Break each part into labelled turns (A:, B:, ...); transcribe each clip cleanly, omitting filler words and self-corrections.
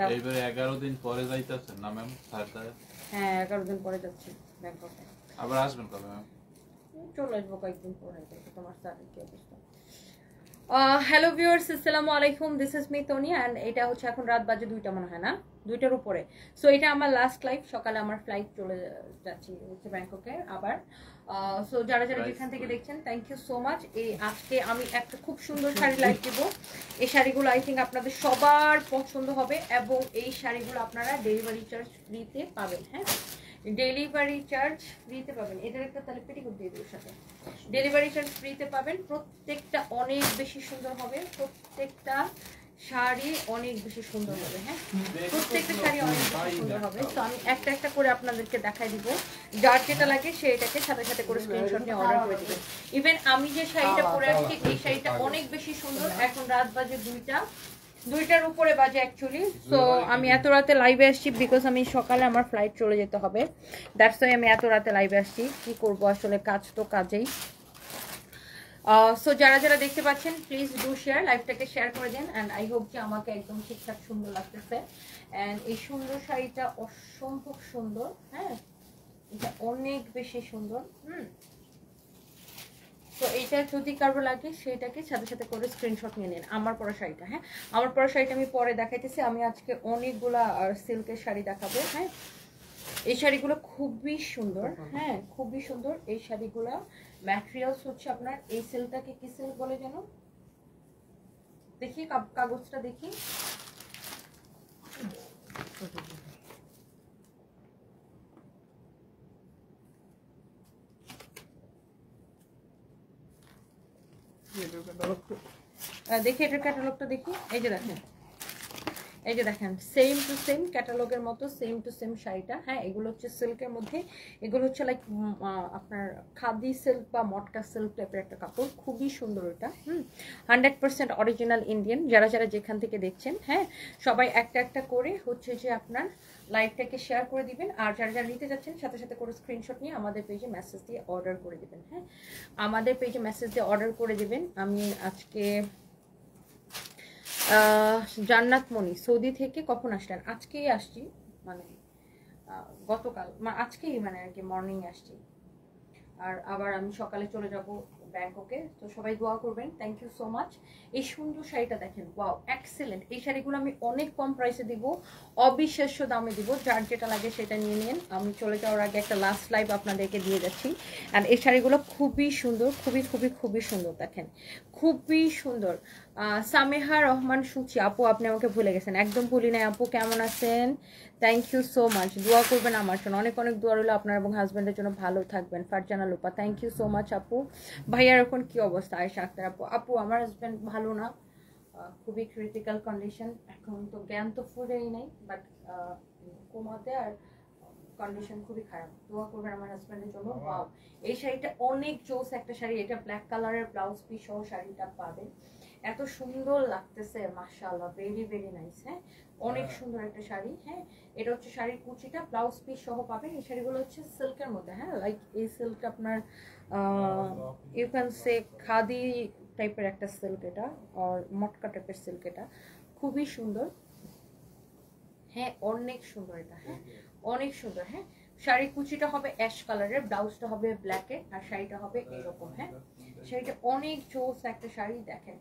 A: এইবারে 11 দিন পরে যাইতাছেন না ম্যাম?
B: হ্যাঁ 11 দিন পরে যাচ্ছি ব্যাংককে।
A: আবার আসবেন কবে ম্যাম?
B: চলে আসবো কয়েকদিন পরে। তোমার স্যারের কি অবস্থা? হ্যালো ভিউয়ার্স, আসসালামু আলাইকুম, this is me Toni and এটা হচ্ছে এখন রাত বাজে 2টা মনে হয় না, 2টার উপরে। সো এটা আমার লাস্ট লাইভ, সকালে আমার ফ্লাইট চলে যাচ্ছি হচ্ছে ব্যাংককে আবার। সো যারা যারা যেখান থেকে দেখছেন থ্যাংক ইউ সো মাচ। এই আজকে আমি একটা খুব সুন্দর শাড়ি লাইভ দেবো। এই শাড়িগুলো আই থিঙ্ক আপনাদের সবার পছন্দ হবে এবং এই শাড়িগুলো আপনারা ডেলিভারি চার্জ ফ্রিতে পাবেন। হ্যাঁ, ডেলিভারি চার্জ ফ্রিতে পাবেন। এটার একটা তাহলে পেটিকোট দিয়ে দেবো সাথে। ডেলিভারি চার্জ ফ্রিতে পাবেন। প্রত্যেকটা অনেক বেশি সুন্দর হবে, প্রত্যেকটা শাড়ি অনেক বেশি সুন্দর হবে। হ্যাঁ, প্রত্যেকটা শাড়ি অনেক বেশি সুন্দর হবে। তো আমি একটা একটা করে আপনাদেরকে দেখাই দিব, যার যেটা লাগে সেটাকে সাথে সাথে করে স্ক্রিনশট নিয়ে অর্ডার করে দিবেন। ইভেন আমি যে শাড়িটা পরে আসছি এই শাড়িটা অনেক বেশি সুন্দর। এখন রাত বাজে 2টার উপরে বাজে অ্যাকচুয়ালি। সো আমি এত রাতে লাইভে আসছি বিকজ আমি সকালে আমার ফ্লাইট চলে যেতে হবে। দ্যাটস ওয়াই আমি এত রাতে লাইভে আসছি। কি করব আসলে, কাজ তো কাজেই। সো যারা যারা দেখতে পাচ্ছেন প্লিজ ডু শেয়ার, লাইভটাকে শেয়ার করে দেন অ্যান্ড আই হোপ যে আমাকে একদম ঠিকঠাক সুন্দর লাগতেছে। অ্যান্ড এই সুন্দর শাড়িটা অসম্ভব সুন্দর। হ্যাঁ, এটা অনেক বেশি সুন্দর। তো এইটা যদি কারো লাগে সেটাকে সাথে সাথে করে স্ক্রিনশট নিয়ে নিন। আমার পরা শাড়িটা, হ্যাঁ আমার পরা শাড়িটা আমি পরে দেখাইতেছি। আমি আজকে অনেকগুলা সিল্কের শাড়ি দেখাবো। হ্যাঁ, এই শাড়িগুলো খুবই সুন্দর। হ্যাঁ, খুবই সুন্দর এই শাড়িগুলো। ম্যাটেরিয়ালস হচ্ছে আপনার এই সিল্কটাকে কি সিল্ক বলে যেন, দেখি কাগজটা দেখি। দেখি এটার ক্যাটালগটা দেখি। এই যে দেখেন, এই যে দেখেন সেম টু সেম ক্যাটালগের মতো সেম টু সেম শাড়িটা। হ্যাঁ, এগুলো হচ্ছে সিল্কের মধ্যে। এগুলো হচ্ছে লাইক আপনার খাদি সিল্ক বা মটকা সিল্ক টাইপের একটা কাপড়। খুবই সুন্দর এটা। 100% অরিজিনাল ইন্ডিয়ান। যারা যারা যেখান থেকে দেখছেন, হ্যাঁ সবাই একটা একটা করে হচ্ছে যে আপনার লাইভটাকে শেয়ার করে দিবেন। আর যারা যারা নিতে যাচ্ছেন সাথে সাথে করে স্ক্রিনশট নিয়ে আমাদের পেজে মেসেজ দিয়ে অর্ডার করে দিবেন। হ্যাঁ, আমাদের পেজে মেসেজ দিয়ে অর্ডার করে দিবেন। আমি আজকে জান্নাত মনি সৌদি থেকে কখন আসলেন? আজকেই আসছি, মানে গতকাল, আজকেই মানে আর কি মর্নিং আসছি। আর আবার আমি সকালে চলে যাব ব্যাংককে। তো সবাই দোয়া করবেন। Thank you so much. এই সুন্দর শাড়িটা দেখেন, ওয়াও এক্সেলেন্ট। এই শাড়িগুলো আমি অনেক কম প্রাইসে দিব, অবিশ্বাস্য দামে দিব। যার যেটা লাগে সেটা নিয়ে নিন। আমি চলে যাওয়ার আগে একটা লাস্ট লাইভ আপনাদেরকে দিয়ে যাচ্ছি। আর এই শাড়িগুলো খুবই সুন্দর, খুবই খুবই খুবই সুন্দর। দেখেন খুবই সুন্দর। সামেহা রহমান সুচি আপু, আপনি আমাকে ভুলে গেছেন। একদম ভুলি নাই আপু, কেমন আছেন? Thank you so much. দোয়া করবেন আমার জন্য, অনেক অনেক দোয়া রইল আপনার এবং হাজব্যান্ডের জন্য। ভালো থাকবেন। Farzana Lopa, thank you so much আপু। ভাইয়ার এখন কি অবস্থা? আয়েশা আক্তার আপু, আপু আমার হাজব্যান্ড ভালো না, খুবই ক্রিটিক্যাল কন্ডিশন। এখন তো জ্ঞান তো ফুরেই নেই, বাট কোমাতে, আর কন্ডিশন খুবই খারাপ। দোয়া করবেন আমার হাজব্যান্ডের জন্য। ওয়াও, এই শাড়িটা অনেক জোস একটা শাড়ি। এটা ব্ল্যাক কালারের ব্লাউজ পিস সহ শাড়িটা পাবেন। এত সুন্দর লাগতেছে, মাশাআল্লাহ, ভেরি ভেরি নাইস। হ্যাঁ, অনেক সুন্দর একটা শাড়ি। হ্যাঁ, এটা হচ্ছে শাড়ির কুচিটা, ব্লাউজ পিস সহ পাবেন। এই শাড়িগুলো হচ্ছে সিল্কের মধ্যে। হ্যাঁ, লাইক এই সিল্ক আপনার ইউ ক্যান সে খাদি টাইপের একটা সিল্ক এটা, আর মটকা টাইপের সিল্ক এটা। খুবই সুন্দর। হ্যাঁ, অনেক সুন্দর এটা। হ্যাঁ, অনেক সুন্দর। হ্যাঁ, শাড়ির কুচিটা হবে অ্যাশ কালারের, ব্লাউজটা হবে ব্ল্যাকে, আর শাড়িটা হবে এরকম। হ্যাঁ, শাড়িটা অনেক জোস একটা শাড়ি। দেখেন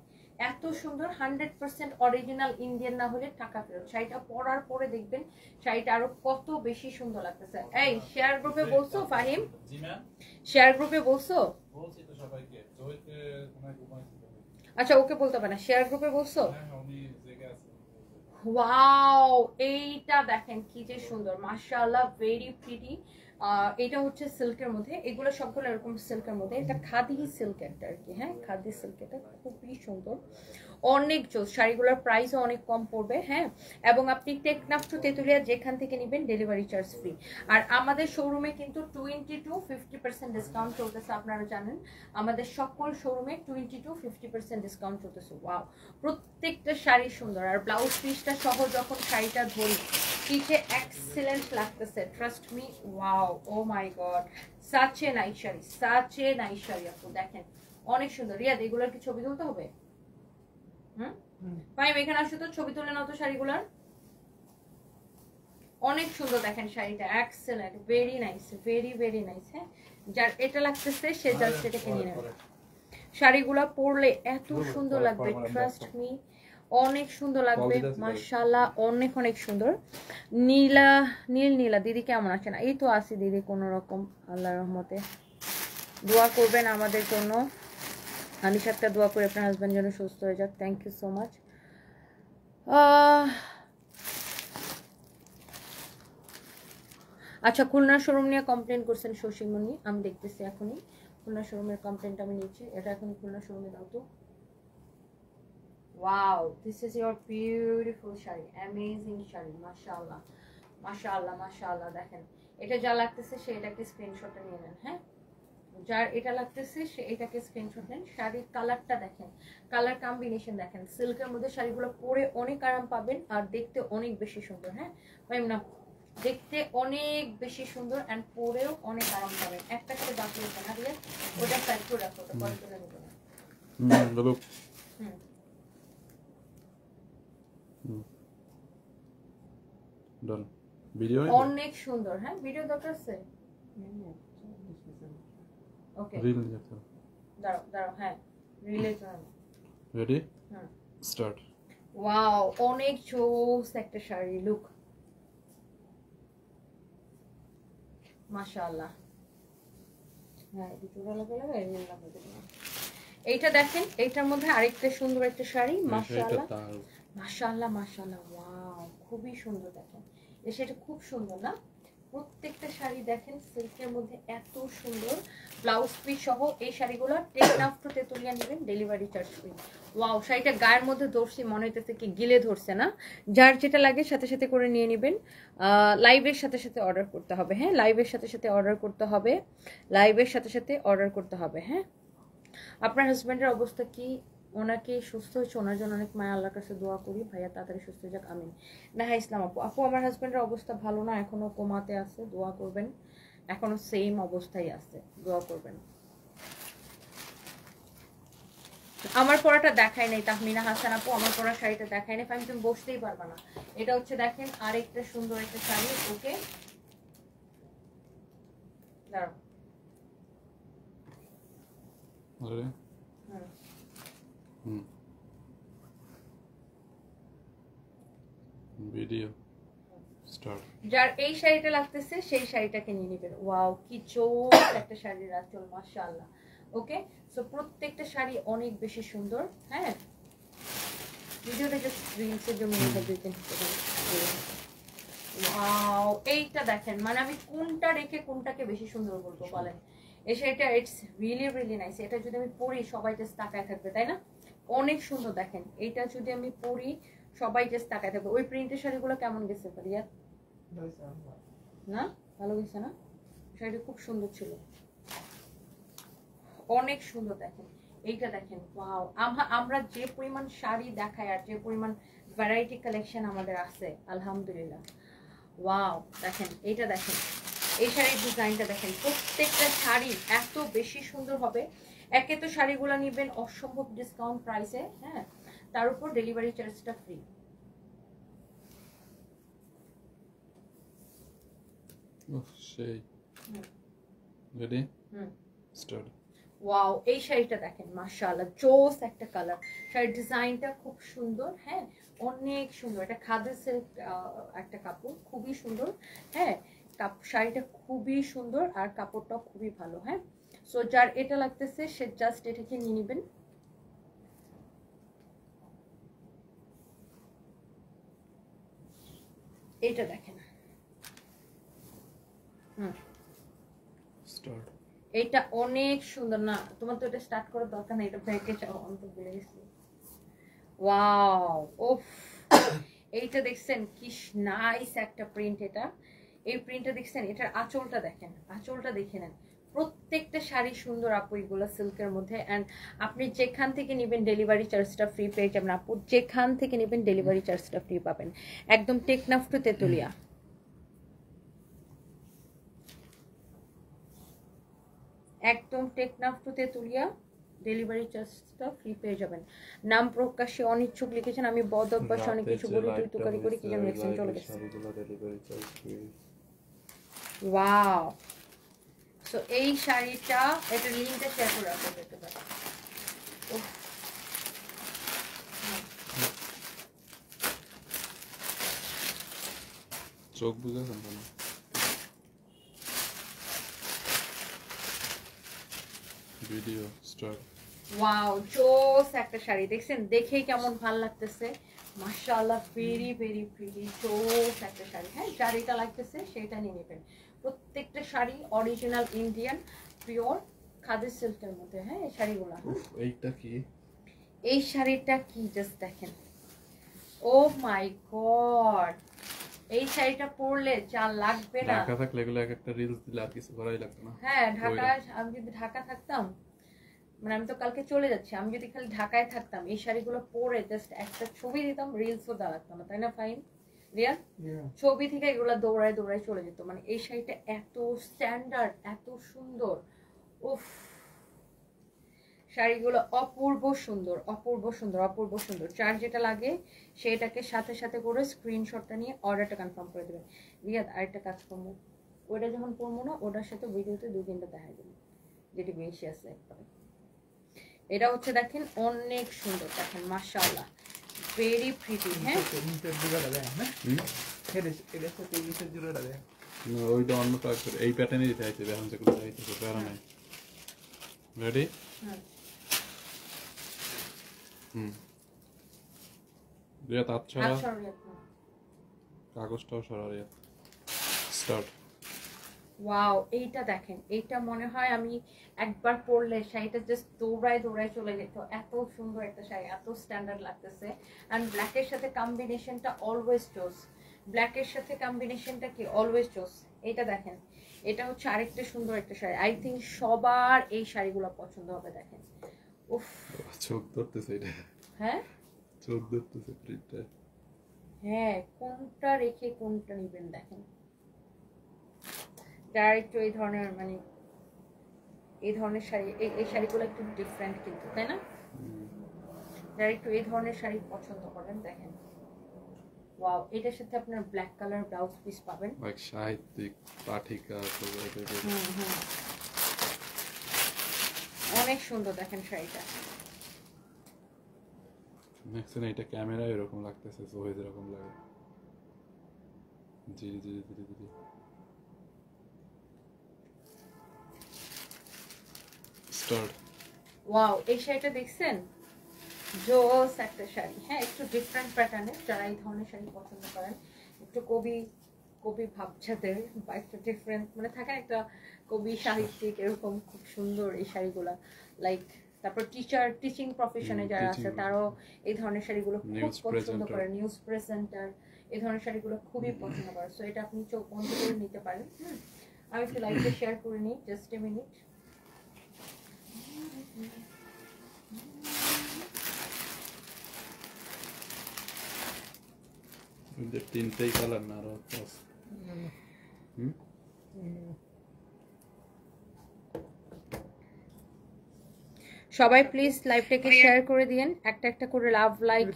B: এত সুন্দর, 100% অরিজিনাল ইন্ডিয়ান না হলে টাকা ফেরত। শাড়িটা পরার পরে দেখবেন শাড়িটা আরো কত বেশি সুন্দর লাগতেছে। এই শেয়ার গ্রুপে বলছো ফাহিম? শেয়ার গ্রুপে বলছো? আচ্ছা, ওকে বলতে পারে না, শেয়ার গ্রুপে বলছো? ওয়াও, এইটা দেখেন কি যে সুন্দর, মাশাআল্লাহ, ভেরি প্রিটি। এটা হচ্ছে সিল্কের মধ্যে। এগুলো সবগুলো এরকম সিল্কের মধ্যে। এটা খাদি সিল্ক একটা আর কি। হ্যাঁ, খাদি সিল্ক, এটা খুবই সুন্দর, অনেক জোস। শাড়িগুলোর প্রাইসও অনেক কম পড়বে। হ্যাঁ, এবং আপনি টেকনাফ টু তেতুলিয়া যেখান থেকে নেবেন ডেলিভারি চার্জ ফ্রি। আর আমাদের শোরুমে কিন্তু 20% ডিসকাউন্ট চলতেছে, আপনারা জানেন আমাদের সকল শোরুমে 20% ডিসকাউন্ট চলতেছে। ওয়াও, প্রত্যেকটা শাড়ি সুন্দর। আর ব্লাউজ পিসটা সহ যখন শাড়িটা ধরি পিঠে এক্সেলেন্ট লাগতেছে, trust me. Wow, oh my god, such a nice sari, such a nice sari আপু। দেখেন অনেক সুন্দর। রিয়াদ, এগুলোর কি ছবি তুলতে হবে? ভাই এখানে আসো তো, ছবি তুলে নাও তো শাড়িগুলার। অনেক সুন্দর দেখেন শাড়িটা, excellent, very nice, very very nice. হ্যাঁ, যার এটা লাগতেছে সে জাস্ট এটা কিনে নেবে। শাড়িগুলা পরলে এত সুন্দর লাগবে, ট্রাস্ট মি, অনেক সুন্দর লাগবে মাশাআল্লাহ, অনেক অনেক সুন্দর। নীলা নীলা দিদি কেমন আছেন? এই তো আছি দিদি কোনো রকম, আল্লাহর রহমতে। দোয়া করবেন আমাদের জন্য, আনিশাতটা দোয়া করে আপনার হাজবেন্ড যেন সুস্থ হয়ে যাক। Thank you so much. আচ্ছা, খুলনা শোরুম নিয়ে কমপ্লেন করছেন শশীমণি, আমি দেখতেছি এখনই খুলনা শোরুমের কমপ্লেনটা আমি নিচ্ছি। এটা এখন খুলনা শোরুমে দাও তো। Wow, this is your beautiful sari, amazing sari, মাশাআল্লাহ মাশাআল্লাহ মাশাআল্লাহ। দেখেন এটা যা লাগতেছে সে এটাকে স্ক্রিনশটটা নিয়ে নেন। হ্যাঁ, যার এটা লাগতেছে সে এটাকে স্ক্রিনশট নেন। শাড়ির কালারটা দেখেন, কালার কম্বিনেশন দেখেন। সিল্কের মধ্যে শাড়িগুলো পরে অনেক আরাম পাবেন আর দেখতে অনেক বেশি সুন্দর। হ্যাঁ না, দেখতে অনেক বেশি সুন্দর এন্ড পরেও অনেক আরাম পাবেন। একটা করে বাকি আছে না দিয়ে ওটা সাইড করে রাখো, ওটা পরে করে নেবো না।
C: ডান ভিডিও
B: অনেক সুন্দর। হ্যাঁ, ভিডিও দরকার আছে? ওকে,
C: রিল দেখো,
B: দাঁড়াও দাঁড়াও, হ্যাঁ রিলে জন্য
C: রেডি স্টার্ট।
B: ওয়াও, অনেক জোস একটা শাড়ি, লুক মাশাআল্লাহ। হ্যাঁ, দুটো লাগা রিল লাগা দিলাম। এইটা দেখেন, এইটার মধ্যে আরেকটা সুন্দর একটা শাড়ি, মাশাআল্লাহ মাশাআল্লাহ মাশাআল্লাহ। ওয়াও, খুবই সুন্দর। দেখেন এই শাড়িটা খুব সুন্দর না? প্রত্যেকটা শাড়ি দেখেন সিল্কের মধ্যে এত সুন্দর, ব্লাউজ পিস সহ। এই শাড়িগুলো টেকনাফ টু তেতুলিয়া নেবেন, ডেলিভারি চার্জ ফ্রি। ওয়াও, শাড়িটা গায়ের মধ্যে ধরছি মনে হইতেছে কি গিলে ধরছে না। যার যেটা লাগে সাথে সাথে করে নিয়ে নেবেন। লাইভের সাথে সাথে অর্ডার করতে হবে। হ্যাঁ, লাইভের সাথে সাথে অর্ডার করতে হবে, লাইভের সাথে সাথে অর্ডার করতে হবে। হ্যাঁ, আপনার হাজব্যান্ডের অবস্থা কি? ওনাকে সুস্থ হয়েছে, ওনার জন্য অনেক মায়া, আল্লাহর কাছে দোয়া করি ভাইয়া তাড়াতাড়ি সুস্থ হয়ে যাক, আমিন। নেহা ইসলাম আপু, আমার হাজব্যান্ডের অবস্থা ভালো না, এখনো কোমাতে আছে, দোয়া করবেন। এখনো সেম অবস্থায় আছে, দোয়া করবেন। আমার পরাটা দেখাই নাই তাহমিনা হাসান আপু, আমার পরা শাড়িটা দেখাই নাই, আমি তুমি বসতেই পারবা না। এটা হচ্ছে দেখেন আরেকটা সুন্দর একটা শাড়ি। ওকে, দাঁড়াও,
C: ভিডিও স্টার্ট।
B: যার এই শাড়িটা লাগতেছে সেই শাড়িটাকে নিয়ে নেবেন। ওয়াও, কি চোখ একটা শাড়ির আঁচল, মাশাআল্লাহ। ওকে, সো প্রত্যেকটা শাড়ি অনেক বেশি সুন্দর। হ্যাঁ, ভিডিওটা জাস্ট রিলসের জন্য ওয়াও, এইটা দেখেন, মানে আমি কোনটা রেখে কোনটাকে বেশি সুন্দর বলবো বলেন? এই শাড়িটা ইটস রিয়েলি রিয়েলি নাইস। এটা যদি আমি পরি সবাই জাস্ট তাকায় থাকবে, তাই না? অনেক সুন্দর। দেখেন এইটা যদি আমি পরি সবাই জাস্ট তাকায় থাকবে। ওই প্রিন্টের শাড়িগুলো কেমন গেছে রিয়া? না, ভালো গেছে না? শাড়িটা খুব সুন্দর ছিল, অনেক সুন্দর। দেখেন এইটা দেখেন, ওয়াও। আমরা যে পরিমাণ শাড়ি দেখাই আর যে পরিমাণ ভ্যারাইটি কালেকশন আমাদের আছে আলহামদুলিল্লাহ। ওয়াও, দেখেন এইটা দেখেন, এই শাড়ির ডিজাইনটা দেখেন। প্রত্যেকটা শাড়ি এত বেশি সুন্দর হবে। একে তো শাড়িগুলো নেবেন অসম্ভব ডিসকাউন্ট প্রাইসে, হ্যাঁ, তার উপর ডেলিভারি চার্জটা ফ্রি।
C: সেই রেডি স্টার্ট।
B: ওয়াও, এই শাড়িটা দেখেন, মাশাআল্লাহ, জোস একটা কালার। শাড়ির ডিজাইনটা খুব সুন্দর। হ্যাঁ, অনেক সুন্দর। এটা খাদি সিল্ক একটা কাপড়, খুবই সুন্দর। হ্যাঁ, শাড়িটা খুবই সুন্দর আর কাপড়টাও খুবই ভালো। হ্যাঁ, সো যার এটা লাগতেছে সে জাস্ট এটাকে নিয়ে নেবেন। এটা দেখেন,
C: স্টার্ট।
B: এটা অনেক সুন্দর না? তোমার তো এটা স্টার্ট করার দরকার নেই, এটা ব্যাকে যাও, আমি তো ভুলে গেছি। ওয়াও, ওফ, এইটা দেখছেন কি নাইস একটা প্রিন্ট। এটা এই প্রিন্টটা দেখছেন, এটার আঁচলটা দেখেন, আঁচলটা দেখে নেন। প্রত্যেকটা শাড়ি সুন্দর আপু, এগুলো সিল্কের মধ্যে। অ্যান্ড আপনি যেখান থেকে নেবেন ডেলিভারি চার্জটা ফ্রি পেয়ে যাবেন আপু, যেখান থেকে নেবেন ডেলিভারি চার্জটা ফ্রি পাবেন। একদম টেকনাফ টু তেতুলিয়া। একদম টেকনাফ টু তেতুলিয়া ডেলিভারি চার্জটা ফ্রি পেয়ে যাবেন। নাম প্রকাশে অনিচ্ছুক লিখেছেন, আমি বদ অভ্যাসে অনেক কিছু বলি, তুই তুকারি করি, কি যেন লিখছেন, চলে গেছে। ওয়াও, সো এই শাড়িটা, এটা লিঙ্কটা শেয়ার করে রাখবো দেখতে পারেন।
C: চোখ বুঝেছেন কেন? Video start.
B: ওয়াও, জোস একটা শাড়ি, দেখছেন দেখেই কেমন ভালো লাগতেছে, মাশাআল্লাহ, ভেরি ভেরি প্রিটি, জোস একটা শাড়ি। হ্যাঁ, শাড়িটা লাগতেছে সেটা নিয়ে নেবেন। প্রত্যেকটা sari original Indian pure khadi সিল্কের মধ্যে। হ্যাঁ, এই শাড়িগুলো,
C: এইটা কি?
B: এই শাড়িটা কি জাস্ট দেখেন, ও মাই গড, এই শাড়িটা পরলে যা লাগবে না।
C: ঢাকা থাকলে এগুলো এক একটা রিলস দিলে আর কিছু করাই লাগতো না।
B: হ্যাঁ, ঢাকায় আমি যদি ঢাকা থাকতাম, মানে আমি তো কালকে চলে যাচ্ছি, আমি যদি খালি ঢাকায় থাকতাম এই শাড়িগুলো পরে জাস্ট একটা ছবি দিতাম, রিলসও দেওয়া লাগতো না, তাই না ফাইন রিয়াল? ছবি থেকে এগুলো দৌড়ায় দৌড়ায় চলে যেত। মানে এই শাড়িটা এত স্ট্যান্ডার্ড, এত সুন্দর, উফ, শাড়িগুলো অপূর্ব সুন্দর, অপূর্ব সুন্দর, অপূর্ব সুন্দর। যার যেটা লাগে সেটাকে সাথে সাথে করে স্ক্রিনশটটা নিয়ে অর্ডারটা কনফার্ম করে দেবেন। রিয়াদ আরেকটা কাজ করবো, ওইটা যখন পরবো না, ওটার সাথে ভিডিওতে 2-3টা দেখাই দেবেন, যেটি বেশি আছে একবারে। এটা হচ্ছে দেখেন অনেক সুন্দর, দেখেন মাশাআল্লাহ, ভেরি প্রিটি। হ্যাঁ,
C: ওইটা অন্য কাজ করে এই প্যাটার্নই দিতে চাইছে, এখন যেগুলো চাইছে প্যারা নাই। রেডি? রিয়াত হাত ছড়া, কাগজটাও সরা। রিয়াত স্টার্ট।
B: ওয়াও, এইটা দেখেন, এইটা মনে হয় আমি একবার পরলে শাড়িটা জাস্ট দৌড়ায় দৌড়ায় চলে যেত, এত সুন্দর একটা শাড়ি, এত স্ট্যান্ডার্ড লাগতেছে। অ্যান্ড ব্ল্যাকের সাথে কম্বিনেশনটা অলওয়েজ চোস, ব্ল্যাকের সাথে কম্বিনেশনটা কি অলওয়েজ চোস। এইটা দেখেন, এটা হচ্ছে আরেকটা সুন্দর একটা শাড়ি, আই থিঙ্ক সবার এই শাড়িগুলো পছন্দ হবে। দেখেন, উফ,
C: চোখ ধরতেছে এটা।
B: হ্যাঁ,
C: চোখ ধরতেছে প্রিন্টটা।
B: হ্যাঁ, কোনটা রেখে কোনটা নেবেন দেখেন। যারা একটু এই ধরনের, মানে এই ধরনের শাড়ি, এই শাড়িগুলো একটু ডিফারেন্ট কিন্তু, তাই না? যারা একটু এই ধরনের শাড়ি পছন্দ করেন, দেখেন ওয়াও, এটার সাথে আপনার ব্ল্যাক কালার ব্লাউজ পিস পাবেন,
C: লাইক সাহিত্যিক পাঠিকা।
B: অনেক সুন্দর দেখেন শাড়িটা।
C: দেখছেন এটা ক্যামেরায় এরকম লাগতেছে, সোহে যেরকম লাগে। জি জি জি জি। স্টার্ট।
B: ওয়াও, এই শাড়িটা দেখছেন, জোস একটা শাড়ি। হ্যাঁ, একটু ডিফারেন্ট প্যাটার্নের, যারা এই ধরনের শাড়ি পছন্দ করেন, একটু কবি কবি ভাবছাদের বা একটু ডিফারেন্ট, মানে থাকে একটা কবি সাহিত্যিক, এরকম খুব সুন্দর এই শাড়িগুলা। লাইক তারপর টিচিং প্রফেশনে যারা আছে তারাও এই ধরনের শাড়িগুলো খুব পছন্দ করে, নিউজ প্রেজেন্টার এই ধরনের শাড়িগুলো খুবই পছন্দ করে। সো এটা আপনি চোখ বন্ধ করে নিতে পারেন। আমি একটু লাইভে শেয়ার করে নিই, জাস্ট এ মিনিট।
C: তিনটেই কালার না আরো আছে?
B: সবাই প্লিজ লাইভটাকে শেয়ার করে দিন, একটা একটা করে লাভ লাইক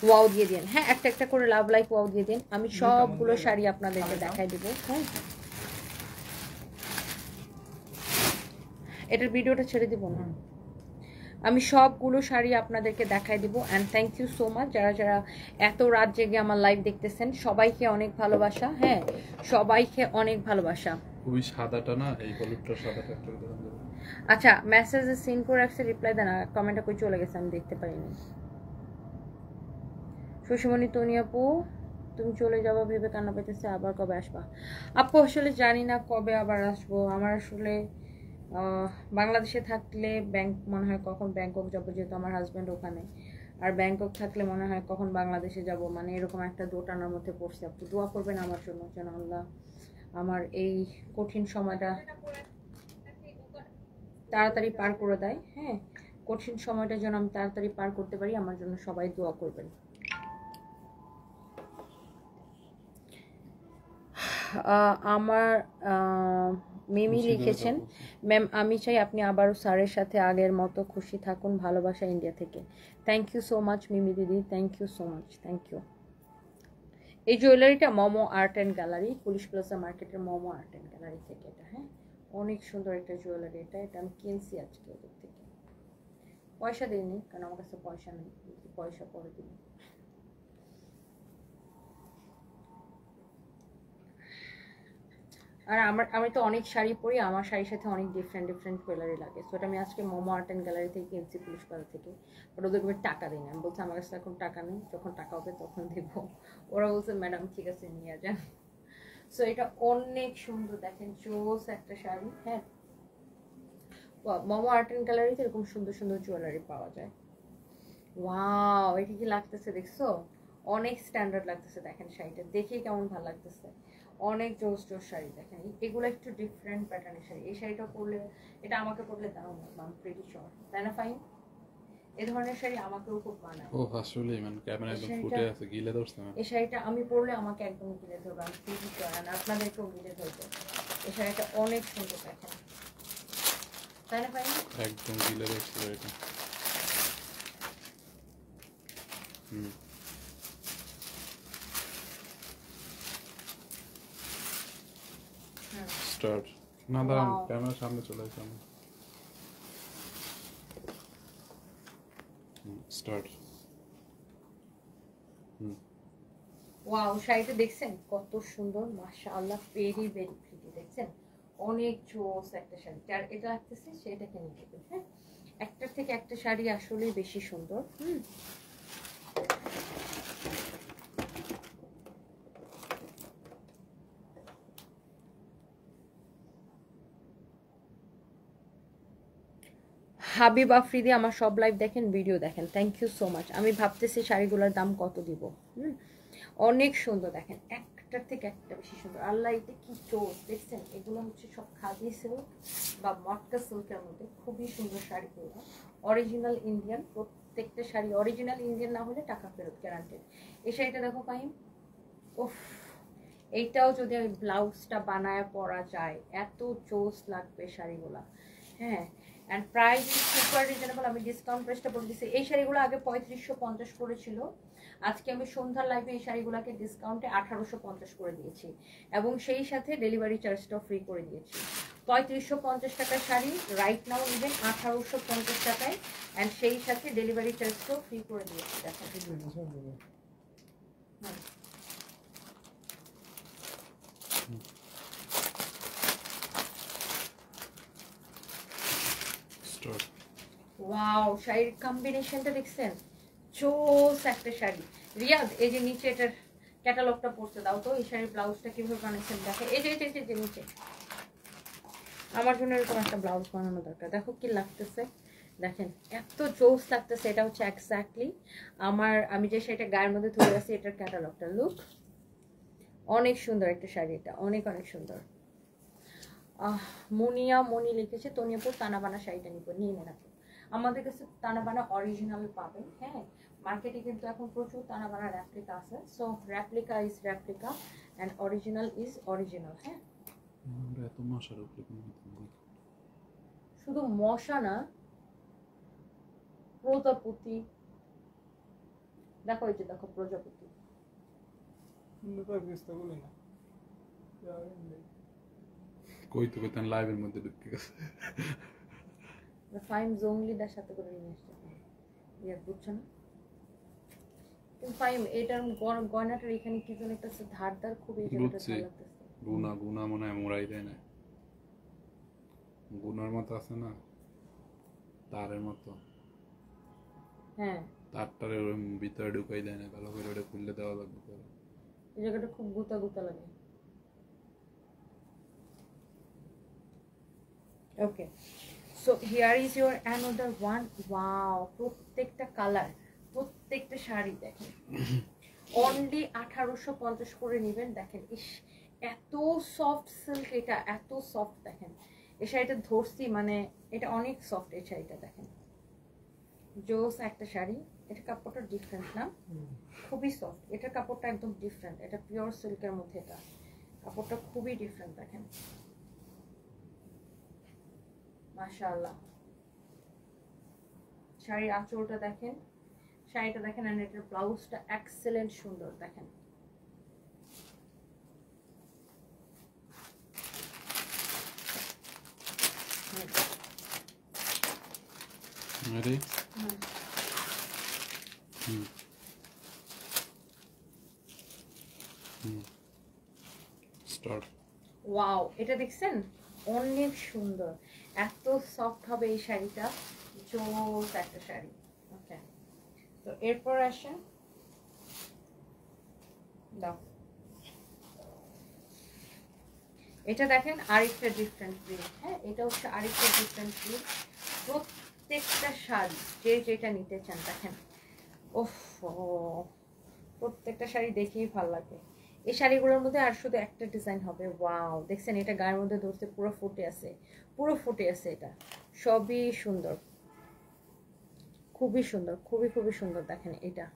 B: ওয়াও দিয়ে দিন। হ্যাঁ, একটা একটা করে লাভ লাইক ওয়াও দিয়ে দিন। আমি সবগুলো শাড়ি আপনাদেরকে দেখাই দেবো। হ্যাঁ, এটার ভিডিওটা ছেড়ে দিব না, আমি সবগুলো শাড়ি আপনাদেরকে দেখাই দিব। And thank you so much যারা যারা এত রাত জেগে আমার লাইভ দেখতেছেন, সবাইকে অনেক ভালোবাসা। হ্যাঁ, সবাইকে অনেক ভালোবাসা।
C: খুবই সাদাটা না, এই হলুদটা সাদাটা একটা উদাহরণ দেবো।
B: আচ্ছা, মেসেজে সিন করে রাখছে, রিপ্লাই দেন। কমেন্টটা কই চলে গেছে, আমি দেখতে পারিনি। সুষমণি তনি আপু, তুমি চলে যাবো ভেবে কান্না পেতেছে, আবার কবে আসবা? আপু আসলে জানি না কবে আবার আসবো। আমার আসলে বাংলাদেশে থাকলে মনে হয় কখন ব্যাংকক যাবো, যেহেতু আমার হাজব্যান্ড ওখানে। আর ব্যাংকক থাকলে মনে হয় কখন বাংলাদেশে যাব, মানে এরকম একটা দোটানার মধ্যে পড়ছে। আপনি দোয়া করবেন আমার জন্য, যেন আল্লাহ আমার এই কঠিন সময়টা তাড়াতাড়ি পার করে দেয়। হ্যাঁ, কঠিন সময়টা যেন আমি তাড়াতাড়ি পার করতে পারি, আমার জন্য সবাই দোয়া করবেন। আমার মিমি
C: খুশি
B: লিখেছেন,
C: হয়ে যাবো।
B: ম্যাম আমি চাই আপনি আবারও স্যারের সাথে আগের মতো খুশি থাকুন, ভালোবাসা ইন্ডিয়া থেকে। Thank you so much Mimi দিদি, thank you so much, thank you. এই জুয়েলারিটা Momo Art and Gallery, Police Plaza মার্কেটের মোমো আর্ট অ্যান্ড গ্যালারি থেকে এটা। হ্যাঁ, অনেক সুন্দর একটা জুয়েলারি এটা, এটা আমি কিনছি আজকে ওদের থেকে। পয়সা দিইনি কারণ আমার কাছে পয়সা নেই, পয়সা পরে দিই। আর আমি তো অনেক শাড়ি পরি, আমার শাড়ির সাথে অনেক ডিফারেন্ট ডিফারেন্ট জুয়েলারি লাগে। সো এটা আমি আজকে মোমো আর্ট অ্যান্ড গ্যালারি থেকে কিনছি, পুলিশ প্লাজা থেকে। বাট ওদেরকে আমি টাকা দিই না, আমি বলছি আমার কাছে এখন টাকা নেই, যখন টাকা হবে তখন দেবো। ওরা বলছে ম্যাডাম ঠিক আছে নিয়ে যান। সো এটা অনেক সুন্দর দেখেন, জোস একটা শাড়ি। হ্যাঁ, মোমো আর্ট অ্যান্ড গ্যালারিতে এরকম সুন্দর সুন্দর জুয়েলারি পাওয়া যায়। ওয়াও, এটা কি লাগতেছে দেখছো, অনেক স্ট্যান্ডার্ড লাগতেছে। দেখেন শাড়িটা দেখেই কেমন ভালো লাগতেছে, অনেক জোস জোস শাড়ি। দেখেন এগুলো একটু ডিফারেন্ট প্যাটার্নের শাড়ি। এই শাড়িটা পরলে, এটা আমাকে পরলে দারুণ লাগবে, আমি প্রিটি শিওর, তাই না ফাইন? এই ধরনের শাড়ি আমাকেও খুব মানায়।
C: ও আসলে মানে ক্যামেরা একদম ফুটে আছে, গিলে ধরছে না।
B: এই শাড়িটা আমি পরলে আমাকে একদম গিলে ধরবে, আমি প্রিটি শিওর, আর আপনাদেরকেও গিলে ধরবে। এই শাড়িটা অনেক সুন্দর দেখেন, তাই না ফাইন?
C: একদম গিলে ধরছে এটা। স্টার্ট না, দাঁড়ান
B: Wow.
C: ক্যামেরার সামনে চলে আসে আমি। স্টার্ট।
B: ওয়াও, শাড়িটা দেখছেন কত সুন্দর, মাশাআল্লাহ, ভেরি ভেরি প্রিটি। দেখছেন অনেক জোস একটা শাড়ি, যার এটা লাগতেছে সেটা কিনে নেবেন। হ্যাঁ, একটার থেকে একটা শাড়ি আসলেই বেশি সুন্দর। হাবিব আফ্রিদি আমার সব লাইভ দেখেন, ভিডিও দেখেন, থ্যাংক ইউ সো মাচ। আমি ভাবতেছি শাড়িগুলোর দাম কত দিব। অনেক সুন্দর দেখেন, একটার থেকে একটা বেশি সুন্দর। আল্লাহ, এটা কি চোস দেখছেন, এগুলো হচ্ছে সব খাদি সিল্ক বা মটকা সিল্কের মধ্যে, খুবই সুন্দর শাড়িগুলো, অরিজিনাল ইন্ডিয়ান। প্রত্যেকটা শাড়ি অরিজিনাল ইন্ডিয়ান না হলে টাকা ফেরত গ্যারান্টেড। এই শাড়িটা দেখো ফাহিম, উফ, এইটাও যদি আমি ব্লাউজটা বানায় পরা যায় এত জোস লাগবে শাড়িগুলা। হ্যাঁ, and price is super reasonable. আমি ডিসকাউন্ট প্রাইসটা বলে দিচ্ছি। এই শাড়িগুলো আগে 3550 করেছিল, আজকে আমি সন্ধ্যার লাইভে এই শাড়িগুলোকে ডিসকাউন্টে 1850 করে দিয়েছি, এবং সেই সাথে ডেলিভারি চার্জটাও ফ্রি করে দিয়েছি। 3550 টাকার শাড়ি রাইট নাও নেবেন 1850 টাকায়, অ্যান্ড সেই সাথে ডেলিভারি চার্জটাও ফ্রি করে দিয়েছি। দেখেন ওয়াও, শাড়ির কম্বিনেশনটা দেখছেন, জোস একটা শাড়ি। রিয়াদ, এই যে নিচে এটার ক্যাটালগটা পড়তে দাও তো, এই শাড়ির ব্লাউজটা কিভাবে বানাচ্ছেন দেখে। এই যে যে নিচে, আমার জন্য এরকম একটা ব্লাউজ বানানো দরকার। দেখো কি লাগতেছে, দেখেন এত জোস লাগতেছে। এটা হচ্ছে এক্স্যাক্টলি আমি যে শাড়িটা গায়ের মধ্যে ধরে আছি এটার ক্যাটালগটা। লুক, অনেক সুন্দর একটা শাড়ি, এটা অনেক অনেক সুন্দর। মনি লিখেছে, তনিয়াপুর তানাবানা শাড়িটা নিয়ে নেন আপনি। আমাদের কাছে তানাবানা অরিজিনাল পাবেন। হ্যাঁ, মার্কেটে কিন্তু এখন প্রচুর তানাবানা রেপ্লিকা আছে। So replica is replica and original is original. হ্যাঁ,
C: এত মশার উপরে
B: শুধু মশা না, প্রজাপতি দেখো, এই যে দেখো প্রজাপতি।
C: কই তো কইতেন লাইভের মধ্যে ঢুকে গেছে।
B: ফাইম জঙ্গলিদার সাথে করে নিয়ে আসছে, ইয়ে বুঝছো না? কিন্তু ফাইম এটার গয়নাটার এখানে কি যেন একটা ধারদার, খুব এই জায়গাটা ভালো লাগতেছে।
C: গুনা মনে হয় মোড়াই দেয় না, গুনার মতো আছে না, তারের মতো।
B: হ্যাঁ,
C: তারটারে ভিতরে ঢুকাই দেয় না, ভালো করে ওটা খুললে দেওয়া লাগবে।
B: এই জায়গাটা খুব গুতা গুতা লাগে। Okay, so here is your another one. Wow, প্রত্যেকটা কালার, প্রত্যেকটা শাড়ি দেখেন অনলি 1850 করে নেবেন। দেখেন ইস, এত সফট সিল্ক, এটা এত সফট। দেখেন এই শাড়িটা ধরছি, মানে এটা অনেক সফট। এই শাড়িটা দেখেন, জোস একটা শাড়ি। এটা কাপড়টা ডিফারেন্ট না, খুবই সফট। এটার কাপড়টা একদম ডিফারেন্ট, এটা পিওর সিল্কের মধ্যে। এটা কাপড়টা খুবই ডিফারেন্ট। দেখেন মাশাআল্লাহ। শাড়ির আঁচলটা দেখেন, শাড়িটা দেখেন, আর এটার ব্লাউজটা এক্সেলেন্ট সুন্দর দেখেন।
C: Ready? Start.
B: ওয়াও, এটা দেখছেন অনেক সুন্দর, এত সফট হবে এই শাড়িটা, জোস একটা শাড়ি। ওকে, তো এরপর আসেন, দাও এটা দেখেন আরেকটা ডিফারেন্ট প্রিন্ট। হ্যাঁ, এটা হচ্ছে আরেকটা ডিফারেন্ট প্রিন্ট। প্রত্যেকটা শাড়ি যে যেটা নিতে চান দেখেন, ওফ, প্রত্যেকটা শাড়ি দেখেই ভালো লাগে। এই শাড়িগুলোর মধ্যে আর শুধু একটা ডিজাইন হবে। ওয়াও, দেখছেন এটা গায়ের মধ্যে ধরতে পুরো ফুটে আছে, পুরো ফুটে আছে। এটা সবই সুন্দর, খুবই সুন্দর, খুবই খুবই সুন্দর দেখেন এটা।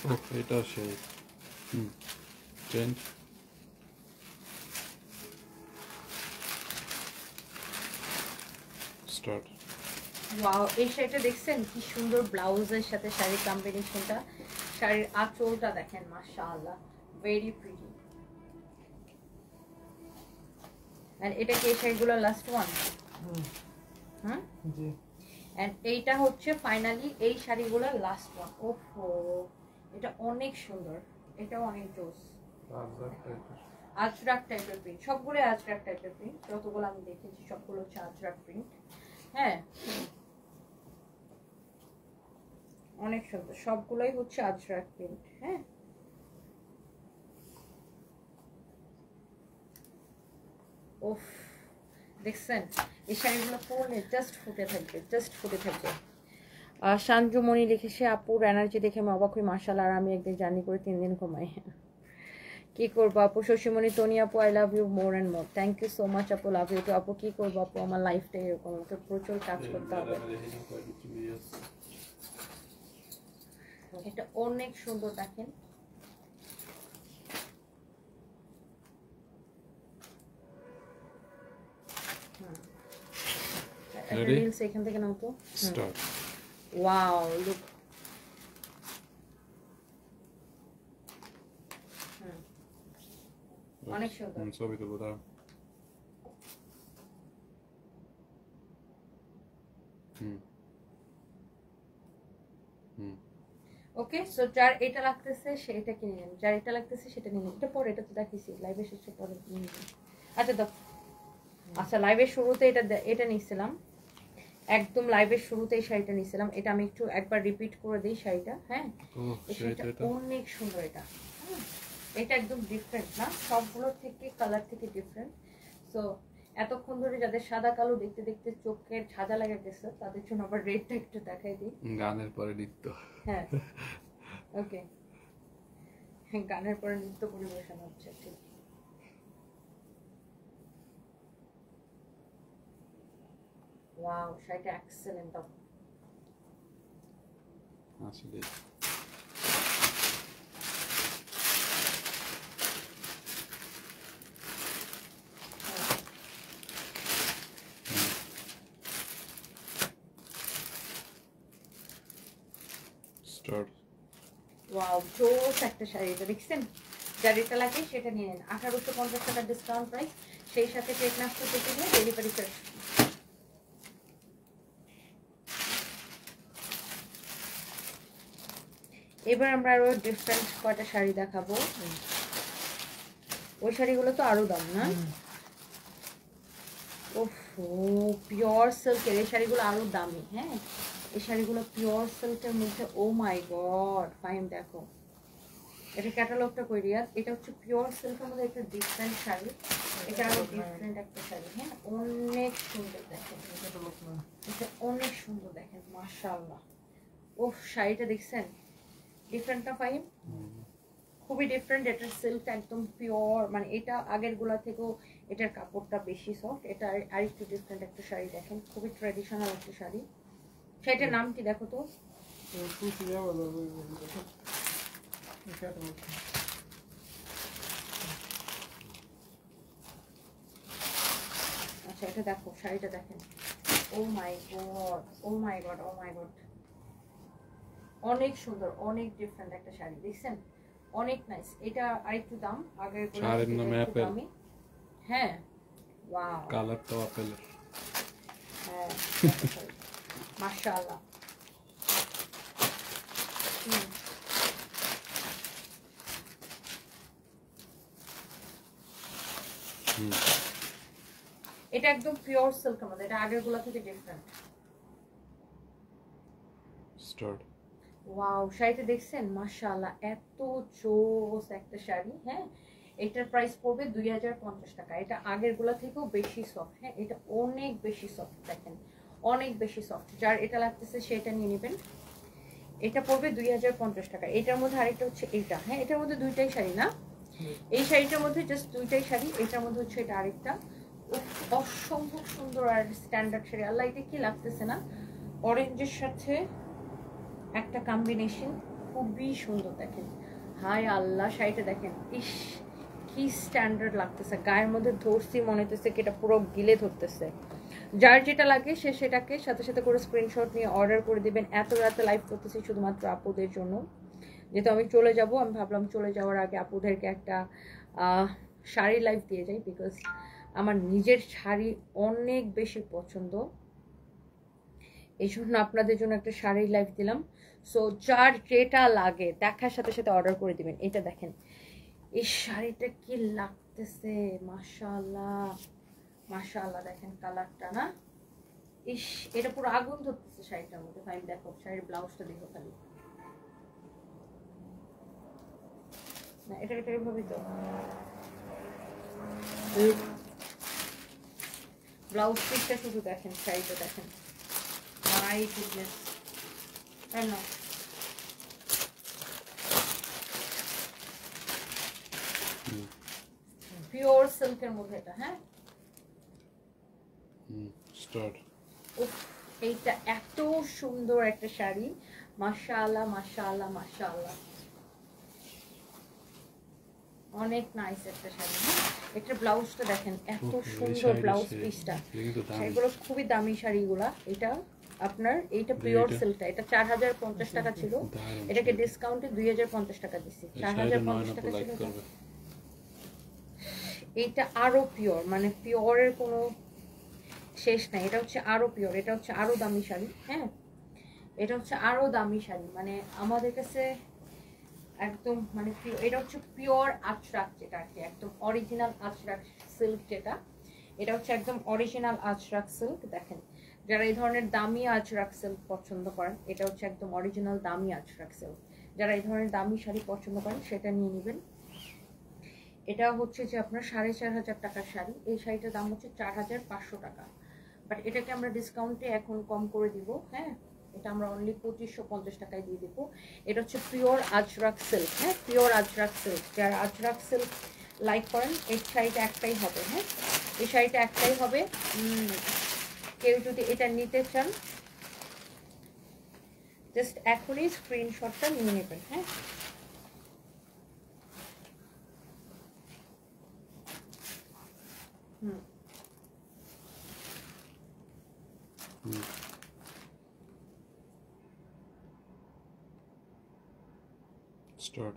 C: Oh, এটা সেই চেঞ্জ। স্টার্ট।
B: ওয়াও, এই শাড়িটা দেখছেন কি সুন্দর, ব্লাউজের সাথে শাড়ির কম্বিনেশনটা, শাড়ির আঁচলটা দেখেন, মাশাআল্লাহ, ভেরি প্রিটি। এন্ড এটা কি এই শাড়িগুলো লাস্ট ওয়ান? জি। এন্ড এইটা হচ্ছে ফাইনালি এই শাড়িগুলো লাস্ট ওয়ান। ওহো, এটা অনেক সুন্দর, এটা অনেক জোস। আজরাক টাইপের প্রিন্ট, সবগুলো আজরাক টাইপের প্রিন্ট, যতগুলো আমি দেখেছি সবগুলো হচ্ছে আজরাক প্রিন্ট। হ্যাঁ, অনেক সুন্দর, সবগুলোই হচ্ছে আজরাক প্রিন্ট। হ্যাঁ, ওফ, দেখছেন এই শাড়িগুলো পরলে জাস্ট ফুটে থাকবে, জাস্ট ফুটে থাকবে। শাঞ্জুমণি লিখেছে, আপুর এনার্জি দেখে আমি অবাক হই, মাশাআল্লাহ, আর আমি একদিন জার্নি করে 3 দিন ঘুমাই। কি করবো আপু? শশীমণি, টনি আপু, I love you more and more. Thank you so much আপু, লাভ ইউ টু আপু। কি করবো আপু, আমার লাইফটা এরকম, আমাকে প্রচুর কাজ করতে হবে। এটা অনেক সুন্দর দেখেন, রিলস এখান থেকে নাও তো।
C: স্টার্ট।
B: ওয়াও, লুক, অনেক সুন্দর।
C: ছবি তুলবো দাও।
B: ওকে, সো যার এটা লাগতেছে সেটা কিনে নেন, যার এটা লাগতেছে সেটা নিয়ে নেন। এটা পরে, এটা তো দেখিয়েছি লাইভে শেষে, পরে নিয়ে নেন। আচ্ছা দাও। আচ্ছা, লাইভের শুরুতে এটা নিয়েছিলাম, একদম লাইভের শুরুতে এই শাড়িটা নিয়েছিলাম। এটা আমি একটু একবার রিপিট করে দিই শাড়িটা। হ্যাঁ, এই শাড়িটা অনেক সুন্দর। এটা একদম ডিফারেন্ট না, সবগুলোর থেকে কালার থেকে ডিফারেন্ট। সো এতক্ষণ ধরে যাদের সাদা কালো দেখতে দেখতে চোখের ছাদা লেগে গেছে, তাদের জন্য আবার রেডটা একটু দেখাই দিই।
C: গানের পরে নৃত্য।
B: হ্যাঁ, ওকে, গানের পরে নৃত্য পরিবেশন হচ্ছে, ঠিক। ওয়াও, শাড়িটা এক্সেলেন্ট।
C: আসলে স্টার্ট।
B: ওয়াও, জোস একটা শাড়ি। এটা দেখছেন, যার এটা লাগে সেটা নিয়ে নেন। 1850 টাকা ডিসকাউন্ট প্রাইস, সেই সাথে টেক নাস্তা থেকে নিয়ে ডেলিভারি চার্জ। এবার আমরা আরো ডিফারেন্ট কয়টা শাড়ি দেখাবো। ওই শাড়িগুলো তো আরো দাম না? ওফো, পিওর সিল্কের এই শাড়িগুলো আরো দামি। হ্যাঁ, এই শাড়িগুলো পিওর সিল্কের মধ্যে। ও মাই গড, ফাইন, দেখো এটা ক্যাটালগটা কই রিয়াদ। এটা হচ্ছে পিওর সিল্কের মধ্যে একটা ডিফারেন্ট শাড়ি। এটা আরো ডিফারেন্ট একটা শাড়ি, হ্যাঁ অনেক সুন্দর দেখেন, এটা অনেক সুন্দর দেখেন মাশাআল্লাহ। ও শাড়িটা দেখছেন ডিফারেন্ট না ফাইন, খুবই ডিফারেন্ট। এটার সিল্ক একদম পিওর, মানে এটা আগের গুলা থেকেও এটার কাপড়টা বেশি সফট। এটা আরেকটু ডিফারেন্ট একটা শাড়ি দেখেন, খুবই ট্র্যাডিশনাল একটা শাড়ি। শাড়িটার নাম কি দেখো তো? আচ্ছা এটা দেখো, শাড়িটা দেখেন, ও my god, O my god, O my god, অনেক সুন্দর, অনেক ডিফারেন্ট একটা শাড়ি দেখছেন, অনেক নাইস। এটা আরেকটু দাম আগের
C: শাড়ির নাম অ্যাপেল।
B: হ্যাঁ ওয়াও,
C: কালারটা অ্যাপেলের।
B: হ্যাঁ মাশাআল্লাহ। এটা একদম পিওর সিল্কের মধ্যে, এটা আগের গুলা থেকে ডিফারেন্ট।
C: স্টার্ট।
B: ওয়াও শাড়িটা দেখছেন মাশাআল্লাহ, এত জোস একটা শাড়ি। হ্যাঁ এটার প্রাইস পড়বে 2050 টাকা। এটা আগের গুলা থেকেও বেশি সফট, হ্যাঁ এটা অনেক বেশি সফট দেখেন, অনেক বেশি সফট। যার এটা লাগতেছে সেটা নিয়ে নেবেন। এটা পড়বে 2050 টাকা। এটার মধ্যে আরেকটা হচ্ছে এইটা, হ্যাঁ এটার মধ্যে দুইটাই শাড়ি না, এই শাড়িটার মধ্যে জাস্ট দুইটাই শাড়ি। এটার মধ্যে হচ্ছে এটা আরেকটা, অসম্ভব সুন্দর আর স্ট্যান্ডার্ড শাড়ি। আল্লাহ এটা কি লাগতেছে না, অরেঞ্জের সাথে একটা কম্বিনেশন, খুবই সুন্দর দেখেন। হাই আল্লাহ শাড়িটা দেখেন, ইস কি স্ট্যান্ডার্ড লাগতেছে, গায়ের মধ্যে ধরছি মনে হতেছে কি এটা পুরো গিলে ধরতেছে। যার যেটা লাগে সে সেটাকে সাথে সাথে করে স্ক্রিনশট নিয়ে অর্ডার করে দিবেন। এত রাতে লাইভ করতেছি শুধুমাত্র আপুদের জন্য, যেহেতু আমি চলে যাব, আমি ভাবলাম চলে যাওয়ার আগে আপুদেরকে একটা শাড়ি লাইভ দিয়ে যাই, বিকজ আমার নিজের শাড়ি অনেক বেশি পছন্দ, এই জন্য আপনাদের জন্য একটা শাড়ির লাইভ দিলাম। সো যার যেটা লাগে দেখার সাথে সাথে অর্ডার করে দিবেন। এটা দেখেন এই শাড়িটা কি লাগতেছে, মাশাআল্লাহ মাশাআল্লাহ, দেখেন কালারটা না, ইস এটা পুরো আগুন ধরতেছে শাড়িটার মধ্যে। ফাইন দেখো শাড়ির ব্লাউজটা দেখো খালি, না এটা এটা এভাবে তো ব্লাউজ পিসটা শুধু দেখেন, শাড়িটা দেখেন, মাই গুডনেস, তাই না? পিওর সিল্কের মধ্যে এটা, হ্যাঁ
C: স্টার্ট।
B: এইটা এত সুন্দর একটা শাড়ি, মাশাআল্লাহ মাশাআল্লাহ মাশাআল্লাহ, অনেক নাইস একটা শাড়ি। এটার ব্লাউজটা দেখেন, এত সুন্দর ব্লাউজ পিসটা, এগুলো খুবই দামি শাড়িগুলা। এটা আপনার এইটা পিওর সিল্কটা, এটা 4050 টাকা ছিল, এটাকে ডিসকাউন্টে 2050 টাকা দিচ্ছি। 4050 টাকা ছিল। এইটা আরো পিওর, মানে পিওরের কোনো শেষ নাই। এটা হচ্ছে আরো পিওর, এটা হচ্ছে আরো দামি শাড়ি। হ্যাঁ এটা হচ্ছে আরো দামি শাড়ি, মানে আমাদের কাছে একদম মানে এটা হচ্ছে পিওর আজরাক, যেটা আর কি একদম অরিজিনাল আজরাক সিল্ক, যেটা এটা হচ্ছে একদম অরিজিনাল আজরাক সিল্ক। দেখেন যারা এই ধরনের দামি আজরাক সিল্ক পছন্দ করেন, এটা হচ্ছে একদম অরিজিনাল দামি আজরাক সিল্ক। যারা এই ধরনের দামি শাড়ি পছন্দ করেন সেটা নিয়ে নেবেন। এটা হচ্ছে যে আপনার 4500 টাকার শাড়ি, এই শাড়িটার দাম হচ্ছে 4500 টাকা, বাট এটাকে আমরা ডিসকাউন্টে এখন কম করে দিব। হ্যাঁ এটা আমরা অনলি 2550 টাকায় দিয়ে দিব। এটা হচ্ছে পিওর আজরাক সিল্ক, হ্যাঁ পিওর আজরাক সিল্ক। যারা আজরাক সিল্ক লাইক করেন এই শাড়িটা একটাই হবে, হ্যাঁ এই শাড়িটা একটাই হবে। কেউ যদি এটা নিতে চান জাস্ট এখনই স্ক্রিনশটটা নিয়ে নেবেন। হ্যাঁ
C: স্টার্ট।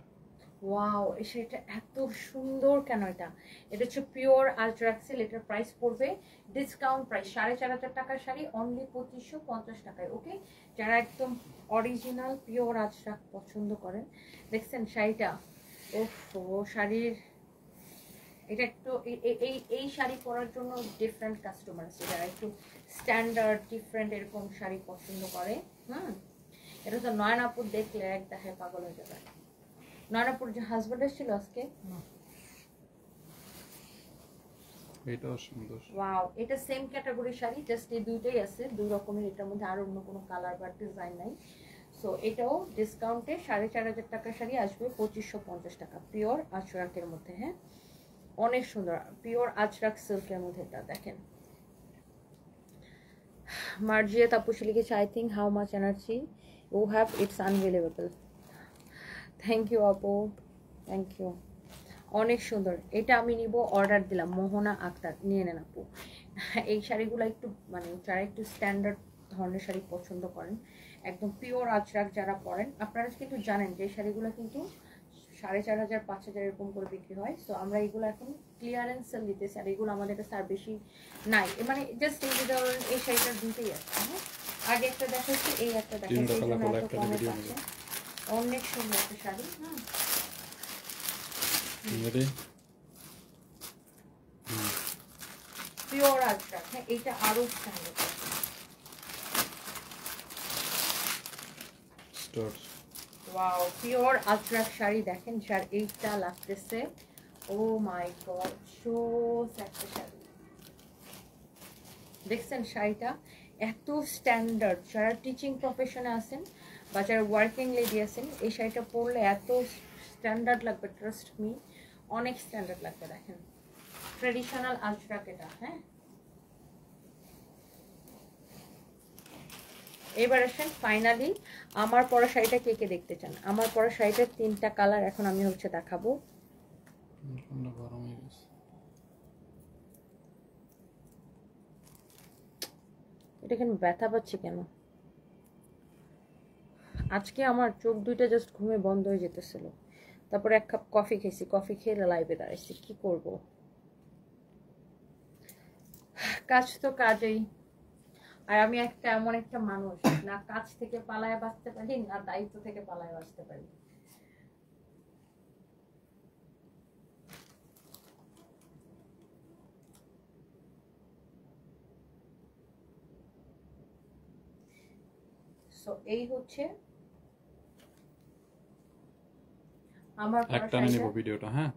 B: ওয়াও সেটা এত সুন্দর কেন, এটা এটা হচ্ছে পিওর আজরাক সিল্ক। এটার প্রাইস পড়বে ডিসকাউন্ট প্রাইস 4500 টাকার শাড়ি অনলি 2550 টাকায়। ওকে যারা একদম অরিজিনাল পিওর আজরাক পছন্দ করেন, দেখছেন শাড়িটা, ওফো শাড়ির এটা একটু এই শাড়ি পরার জন্য ডিফারেন্ট কাস্টমার আছে, যারা একটু স্ট্যান্ডার্ড ডিফারেন্ট এরকম শাড়ি পছন্দ করে। এটা তো নয়নাপুর দেখলে এক দেখায় পাগল হয়ে যাবে। নয়নাপুর যে হাজবেন্ড এসেছিল আজকে,
C: এটাও সুন্দর।
B: ওয়াও, এটা সেম ক্যাটাগরির শাড়ি, জাস্ট এই দুইটাই আছে, দুই রকমের। এটার মধ্যে আর অন্য কোনো কালার বা ডিজাইন নাই। সো এটাও ডিসকাউন্টে 4,500 টাকার শাড়ি আসবে 2550 টাকা, পিওর আজরাকের মধ্যে। হ্যাঁ, অনেক সুন্দর, পিওর আজরাক সিল্কের মধ্যে। এটা দেখেন। মার্জিয়া তাপসী লিখেছে, I think how much energy you have, it's unbelievable. Thank you আপু, থ্যাংক ইউ। অনেক সুন্দর। এটা আমি নিব, অর্ডার দিলাম। মোহনা আক্তার, নিয়ে নেন আপু। এই শাড়িগুলো একটু মানে যারা একটু স্ট্যান্ডার্ড ধরনের শাড়ি পছন্দ করেন, একদম পিওর আজরাক যারা পরেন, আপনারা কিন্তু জানেন যে শাড়িগুলো কিন্তু 4,500 5,000 এরকম করে বিক্রি হয়। সো আমরা এগুলো এখন ক্লিয়ারেন্স সেল দিতেছি, আর এগুলো আমাদের কাছে আর বেশি নাই। মানে জাস্ট এই যে ধরুন এই শাড়িটার দুইটাই আছে। হ্যাঁ, আগে একটা দেখাচ্ছি, এই একটা দেখাচ্ছি, অনেক সুন্দর একটা শাড়ি। হ্যাঁ, পিওর আজরাক। হ্যাঁ, এইটা আরো standard. Wow, pure Ajrak sari দেখেন, যার এইটা লাগতেছে, ও মাই গড, সো একটা শাড়ি। দেখছেন শাড়িটা এত স্ট্যান্ডার্ড। যারা টিচিং প্রফেশনে আছেন বা যারা ওয়ার্কিং লেডি আছেন, এই শাড়িটা পরলে এত স্ট্যান্ডার্ড লাগবে, ট্রাস্ট মি, অনেক স্ট্যান্ডার্ড লাগবে। দেখেন, ট্রেডিশনাল আজরাক এটা। হ্যাঁ, এবার আসেন ফাইনালি আমার পরা শাড়িটা কে কে দেখতে চান। আমার পরা শাড়িটার 3টা কালার এখন আমি হচ্ছে দেখাবো। এটা কেন ব্যথা পাচ্ছি কেন? আজকে আমার চোখ দুইটা জাস্ট ঘুমে বন্ধ হয়ে যেতেছিল, তারপরে 1 কাপ কফি খেয়েছি, কফি খেয়ে লাইভে দাঁড়াইছি। কি করব, কাজ তো কাজেই। আর আমি একটা এমন একটা মানুষ, না কাজ থেকে পালায় বাঁচতে পারি, না দায়িত্ব থেকে পালায় বাঁচতে পারি। সো এই হচ্ছে আমার
C: একটা নিব ভিডিওটা। হ্যাঁ,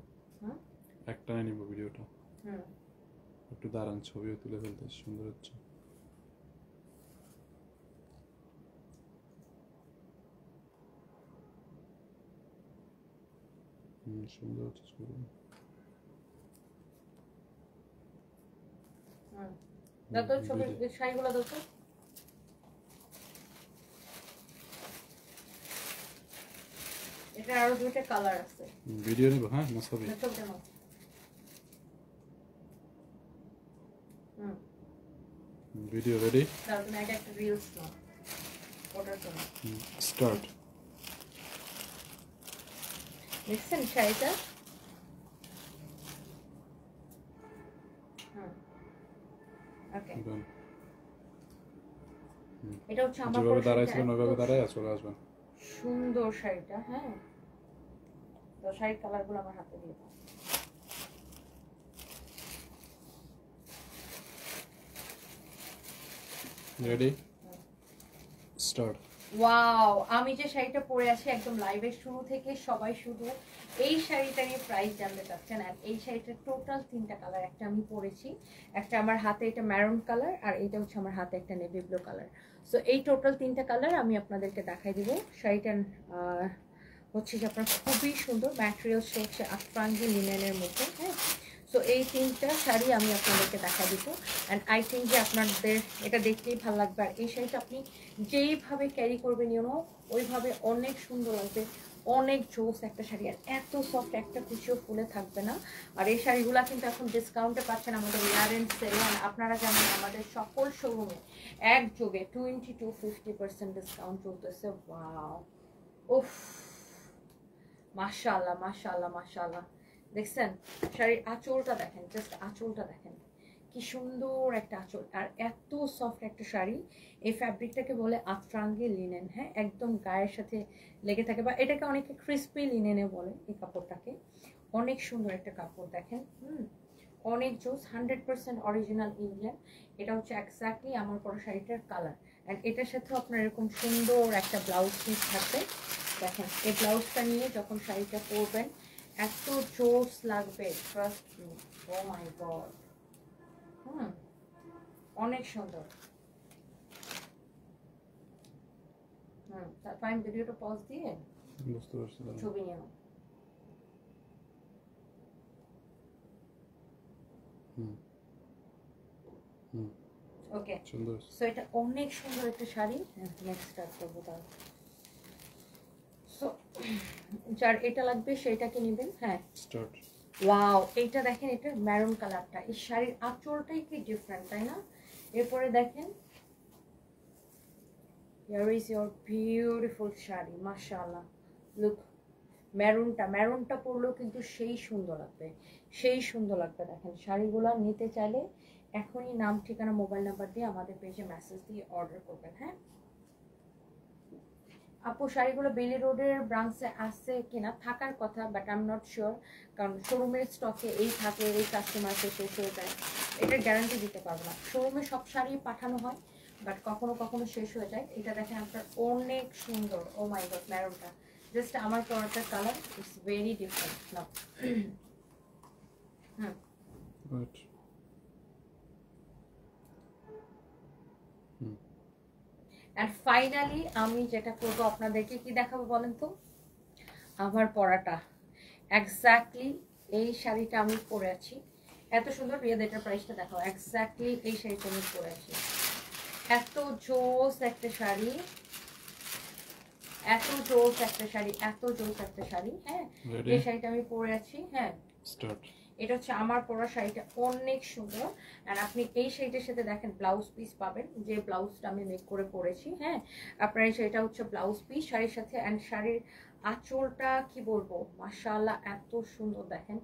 C: একটা নিব ভিডিওটা। একটু দাঁড়ান, ছবিও তুলে ফেলতে সুন্দর হচ্ছে। সুন্দর হচ্ছে ছবি।
B: দাও ছবি, শাড়িগুলো দাও তো। এটা আরো 2টা কালার আছে।
C: ভিডিও নিব? হ্যাঁ, না ছবি? Video ready?
B: দাও, তুমি একটা রিলস নাও, ওটার জন্য
C: স্টার্ট।
B: দেখছেন শাড়িটা? ওকে, এটা হচ্ছে আমার
C: যেভাবে দাঁড়াইছিলেন ওইভাবে দাঁড়ায় চলে আসবেন।
B: সুন্দর শাড়িটা। হ্যাঁ, তো শাড়ির কালারগুলো আমার হাতে দিয়ে দাও।
C: Ready, start.
B: ওয়াও, আমি যে শাড়িটা পরে আছি একদম লাইভের শুরু থেকে সবাই শুধু এই শাড়িটা নিয়ে প্রাইস জানতে চাচ্ছেন। আর এই শাড়িটার টোটাল 3টা কালার, একটা আমি পরেছি, একটা আমার হাতে এটা ম্যারুন কালার, আর এটা হচ্ছে আমার হাতে একটা নেভি ব্লু কালার। সো এই টোটাল 3টা কালার আমি আপনাদেরকে দেখাই দিব। শাড়িটার হচ্ছে যে আপনার খুবই সুন্দর, ম্যাটেরিয়ালস হচ্ছে আফরাঙ্গি লিনেনের মধ্যে। হ্যাঁ, সো এই 3টা শাড়ি আমি আপনাদেরকে দেখা দিব। অ্যান্ড আই থিঙ্ক যে আপনাদের এটা দেখতেই ভালো লাগবে। আর এই শাড়িটা আপনি যেইভাবে ক্যারি করবেন ইউনো, ওইভাবে অনেক সুন্দর লাগবে, অনেক জোস একটা শাড়ি। আর এত সফট, একটা কুচিও ফুলে থাকবে না। আর এই শাড়িগুলো কিন্তু এখন ডিসকাউন্টে পাচ্ছেন আমাদের ক্লিয়ারেন্স সেলে। আর আপনারা জানেন আমাদের সকল শোরুমে একযোগে 20-50% ডিসকাউন্ট চলতেছে। ওয়াও, উফ, মাশাআল্লাহ মাশাআল্লাহ মাশাআল্লাহ। দেখছেন শাড়ির আঁচলটা দেখেন, জাস্ট আঁচলটা দেখেন, কি সুন্দর একটা আঁচল। আর এত সফট একটা শাড়ি। এই ফ্যাব্রিকটাকে বলে আফরাঙ্গি লিনেন। হ্যাঁ, একদম গায়ের সাথে লেগে থাকে, বা এটাকে অনেকে ক্রিস্পি লিনেনে বলে এই কাপড়টাকে। অনেক সুন্দর একটা কাপড় দেখেন। অনেক জোস, 100% অরিজিনাল ইন্ডিয়ান। এটা হচ্ছে এক্স্যাক্টলি আমার পরা শাড়িটার কালার। অ্যান্ড এটার সাথেও আপনার এরকম সুন্দর একটা ব্লাউজ পিস থাকবে। দেখেন, এই ব্লাউজটা নিয়ে যখন শাড়িটা পরবেন এত জোস লাগবে, trust me. O my god, অনেক সুন্দর। তারপর আমি ভিডিওটা পজ দিয়ে
C: বুঝতে পারছি
B: ছবি নিও। ওকে,
C: সুন্দর।
B: সো এটা অনেক সুন্দর একটা শাড়ি। নেক্সট স্টার্ট করবো তাহলে। সো যার এটা লাগবে সেটাকে নেবেন। হ্যাঁ,
C: স্টার্ট।
B: ওয়াও, এইটা দেখেন, এটা ম্যারুন কালারটা, এই শাড়ির আঁচলটাই কি ডিফারেন্ট, তাই না? এরপরে দেখেন, here is your beautiful sari, মাশাআল্লাহ। লুক, ম্যারুনটা পরলেও কিন্তু সেই সুন্দর লাগবে, সেই সুন্দর লাগবে। দেখেন, শাড়িগুলো নিতে চাইলে এখনই নাম, ঠিকানা, মোবাইল নাম্বার দিয়ে আমাদের পেজে মেসেজ দিয়ে অর্ডার করবেন। হ্যাঁ আপু, শাড়িগুলো বেলি রোডের ব্রাঞ্চে আছে কিনা, থাকার কথা, but I am not sure, কারণ শোরুমের স্টকে এই থাকে, এই কাস্টমারকে শেষ হয়ে যায়, এটার গ্যারান্টি দিতে পারবো না। শোরুমে সব শাড়ি পাঠানো হয়, বাট কখনো কখনো শেষ হয়ে যায়। এটা দেখেন আপনার অনেক সুন্দর। ও মাই গড, ম্যারুনটা জাস্ট আমার পরাটার কালার, ইটস ভেরি ডিফারেন্ট না। অ্যান্ড ফাইনালি আমি যেটা করবো, আপনাদেরকে কি দেখাবো বলেন তো? আমার পরাটা এক্স্যাক্টলি এই শাড়িটা আমি পরে আছি, এত সুন্দর। রিয়াদ, এটার প্রাইসটা দেখাও। এক্স্যাক্টলি এই শাড়িটা আমি পরে আছি, এত জোস একটা শাড়ি, এত জোস একটা শাড়ি, এত জোস একটা শাড়ি। হ্যাঁ, এই শাড়িটা আমি পরে আছি। হ্যাঁ, স্টার্ট। এটা হচ্ছে আমার পরা শাড়িটা, অনেক সুন্দর। আর আপনি এই শাড়িটার সাথে দেখেন ব্লাউজ পিস পাবেন, যে ব্লাউজটা আমি মেক করে পরেছি। হ্যাঁ, আপনার এই শাড়িটা হচ্ছে ব্লাউজ পিস শাড়ির সাথে। অ্যান্ড শাড়ির আঁচলটা কি বলবো, মাশাআল্লাহ, এত সুন্দর। দেখেন,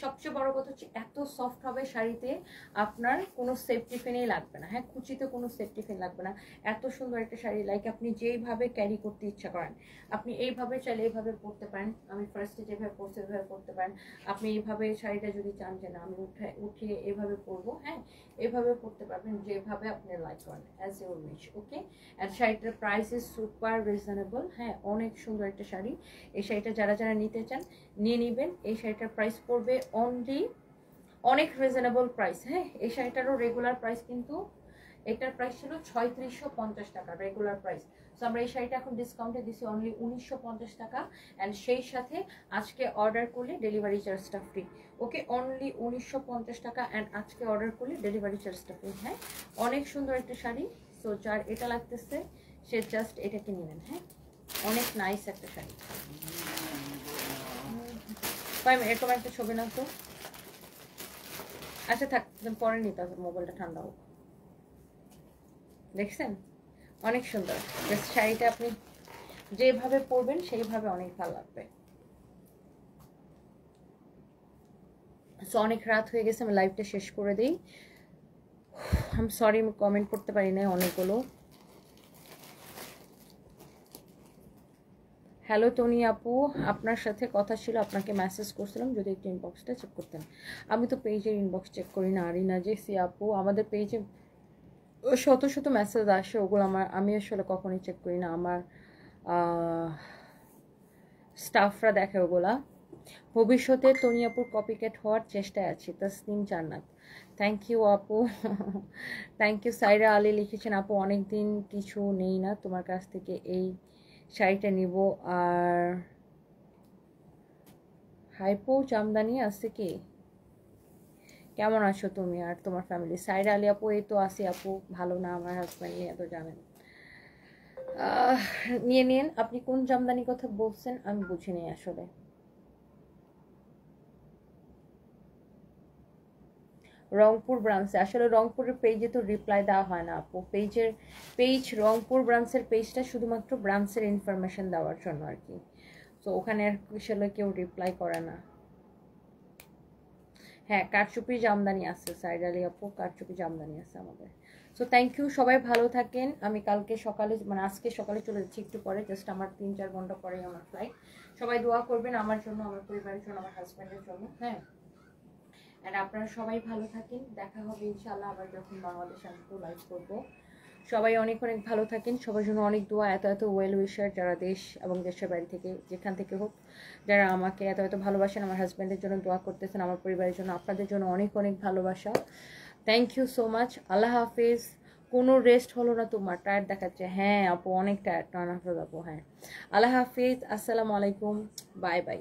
B: সবচেয়ে বড় কথা হচ্ছে এত সফট হবে শাড়িতে, আপনার কোনো সেফটি ফিনই লাগবে না। হ্যাঁ, কুচিতে কোনো সেফটি ফিন লাগবে না। এত সুন্দর একটা শাড়ি, লাইক আপনি যেইভাবে ক্যারি করতে ইচ্ছা করেন, আপনি এইভাবে চাইলে এইভাবে পরতে পারেন। আমি ফার্স্টে যেভাবে পরছি ওইভাবে পরতে পারেন। আপনি এইভাবে শাড়িটা যদি চান যে না আমি উঠিয়ে এভাবে পরবো, হ্যাঁ, এভাবে পরতে পারবেন, যেভাবে আপনি লাইক করেন, as your wish. Okay, and শাড়িটার প্রাইস ইজ সুপার রিজনেবল। হ্যাঁ, অনেক সুন্দর একটা শাড়ি। এই শাড়িটা যারা যারা নিতে চান নিয়ে নেবেন। এই শাড়িটার প্রাইস পড়বে অনলি, অনেক রিজনেবল প্রাইস। হ্যাঁ, এই শাড়িটারও রেগুলার প্রাইস কিন্তু, এটার প্রাইস ছিল 3650 টাকা রেগুলার প্রাইস। সো আমরা এই শাড়িটা এখন ডিসকাউন্টে দিচ্ছি অনলি 1950 টাকা। অ্যান্ড সেই সাথে আজকে অর্ডার করলে ডেলিভারি চার্জটা ফ্রি। ওকে, অনলি 1950 টাকা। অ্যান্ড আজকে অর্ডার করলে ডেলিভারি চার্জটা ফ্রি। হ্যাঁ, অনেক সুন্দর একটা শাড়ি। সো যার এটা লাগতেছে সে জাস্ট এটাকে নেবেন। হ্যাঁ, অনেক নাইস একটা শাড়ি। এরকম একটা ছবি না তো? আচ্ছা থাক, পরে নিতে হবে, মোবাইলটা ঠান্ডা হোক। দেখছেন, অনেক সুন্দর। জাস্ট শাড়িটা আপনি যেভাবে পরবেন সেইভাবে অনেক ভালো লাগবে। সো অনেক রাত হয়ে গেছে, আমি লাইভটা শেষ করে দিই। আই এম সরি, আমি কমেন্ট করতে পারি না অনেকগুলো। হ্যালো টনি আপু, আপনার সাথে কথা ছিল, আপনাকে মেসেজ করছিলাম, যদি একটু ইনবক্সটা চেক করতেন। আমি তো পেজের ইনবক্স চেক করি না। আরিনা যে সি আপু, আমাদের পেজে শত শত মেসেজ আসে, ওগুলো আমি আসলে কখনোই চেক করি না। আমার স্টাফরা দেখে ওগুলা। ভবিষ্যতে টনি আপুর কপিক্যাট হওয়ার চেষ্টায় আছি, তাসনিম জান্নাত। থ্যাংক ইউ আপু, থ্যাংক ইউ। সাইরা আলী লিখেছেন, আপু অনেক দিন কিছু নেই না তোমার কাছ থেকে, এই শাড়িটা নিব। আর হাইপো জামদানি আছে কি? কেমন আছো তুমি আর তোমার ফ্যামিলি? সাইরা আলী আপু, এই তো আসি আপু, ভালো না, আমার হাজব্যান্ড নিয়ে তো জানেন। নিয়ে নিন। আপনি কোন জামদানি কথা বলছেন আমি বুঝিনি আসলে। রংপুর ব্রাঞ্চে, আসলে রংপুরের পেজে তো রিপ্লাই দেওয়া হয় না আপু। পেজ রংপুর ব্রাঞ্চের পেজটা শুধুমাত্র ব্রাঞ্চের ইনফরমেশন দেওয়ার জন্য আর কি। তো ওখানে আসলে কেউ রিপ্লাই করে না। হ্যাঁ, কারচুপি জামদানি আছে সাইড আলী আপু, কারচুপি জামদানি আছে আমাদের। সো থ্যাংক ইউ, সবাই ভালো থাকেন। আমি কালকে সকালে, মানে আজকে সকালে চলে যাচ্ছি একটু পরে, জাস্ট আমার 3-4 ঘন্টা পরেই আমার ফ্লাইট। সবাই দোয়া করবেন আমার জন্য, আমার পরিবারের জন্য, আমার হাজব্যান্ডের জন্য। হ্যাঁ, আর আপনারা সবাই ভালো থাকেন। দেখা হবে ইনশাআল্লাহ আবার যখন বাংলাদেশে আসবো, লাইভ করবো। সবাই অনেক অনেক ভালো থাকেন, সবার জন্য অনেক দোয়া। এত এত ওয়েল উইশার যারা দেশ এবং দেশের বাড়ি থেকে যেখান থেকে হোক, যারা আমাকে এত এত ভালোবাসেন, আমার হাজব্যান্ডের জন্য দোয়া করতেছেন, আমার পরিবারের জন্য, আপনাদের জন্য অনেক অনেক ভালোবাসা। থ্যাংক ইউ সো মাচ। আল্লাহ হাফেজ। কোনো রেস্ট হলো না তোমার, টায়ার্ড দেখাচ্ছে। হ্যাঁ আপু অনেক টায়ার্ড, নানা হাফেজ আপু। হ্যাঁ আল্লাহ হাফেজ, আসসালামু আলাইকুম, বাই বাই।